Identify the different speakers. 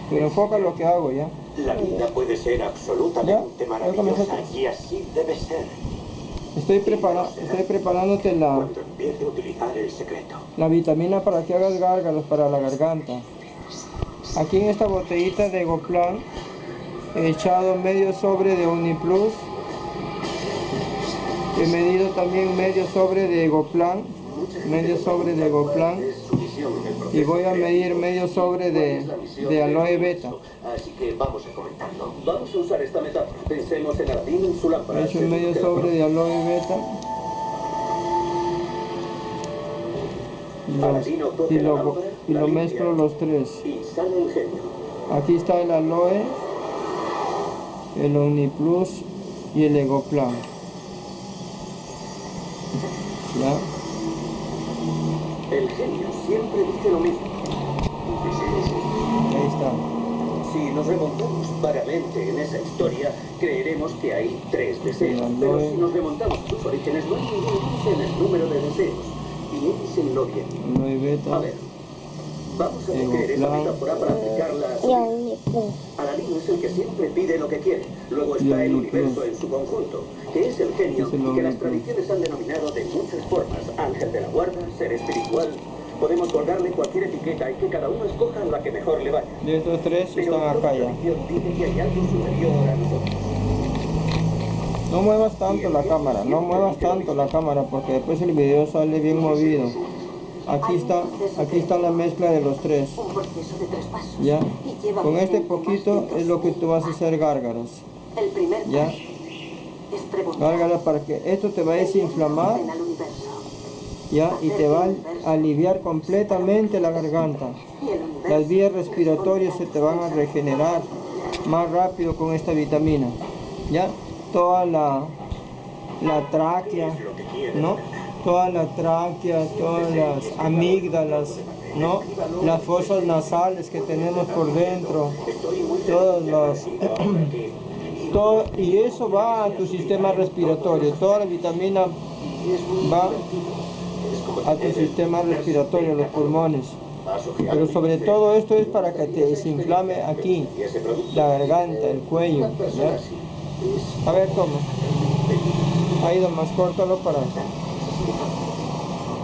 Speaker 1: Pero enfoca lo que hago ya.
Speaker 2: La vida puede ser absolutamente maravillosa y así debe ser.
Speaker 1: Estoy preparándote
Speaker 2: Cuando empiece a utilizar el secreto.
Speaker 1: la vitamina para que hagas gárgaras para la garganta. Aquí en esta botellita de Egoplan he echado medio sobre de Uniplus. He medido también medio sobre de Egoplan. Y voy a medir medio sobre de aloe beta.
Speaker 2: Así que vamos a comentarlo. Vamos a usar esta metáfora. Pensemos en Aladino y su lámpara.
Speaker 1: He hecho medio sobre de aloe beta. Y lo mezclo los tres.
Speaker 2: Y sale el genio.
Speaker 1: Aquí está el aloe, el Uniplus y el Egoplan. ¿Ya?
Speaker 2: El genio siempre dice lo mismo.
Speaker 1: Ahí está.
Speaker 2: Si nos remontamos vagamente en esa historia, creeremos que hay 3 deseos. Pero si nos remontamos a sus orígenes, no hay ningún límite en el número de deseos. Piénsenlo bien.
Speaker 1: Aloe beta.
Speaker 2: A ver, vamos a coger esa metáfora para aplicarla a su vida. Aladino es el que siempre pide lo que quiere. Luego está el universo en su conjunto, que es el genio y que las tradiciones han denominado de muchas formas. Ángel de la guarda, ser espiritual. Podemos colgarle cualquier etiqueta y que cada uno escoja la que mejor le vaya.
Speaker 1: De estos tres están acá ya.
Speaker 2: Dice que hay algo superior a nosotros.
Speaker 1: No muevas tanto la cámara, no muevas tanto la cámara porque después el video sale bien movido. Aquí está la mezcla de los tres. ¿Ya? Con este poquito es lo que tú vas a hacer gárgaras. ¿Ya? Gárgaras para que esto te va a desinflamar. ¿Ya? Y te va a aliviar completamente la garganta. Las vías respiratorias se te van a regenerar más rápido con esta vitamina. ¿Ya? Toda la tráquea, ¿no? Toda la tráquea, todas las amígdalas, ¿no? Las fosas nasales que tenemos por dentro, todas las... y eso va a tu sistema respiratorio, toda la vitamina va a tu sistema respiratorio, los pulmones. Pero sobre todo esto es para que te desinflame aquí, la garganta, el cuello, ¿ya? A ver, toma. Ahí nomás, córtalo para...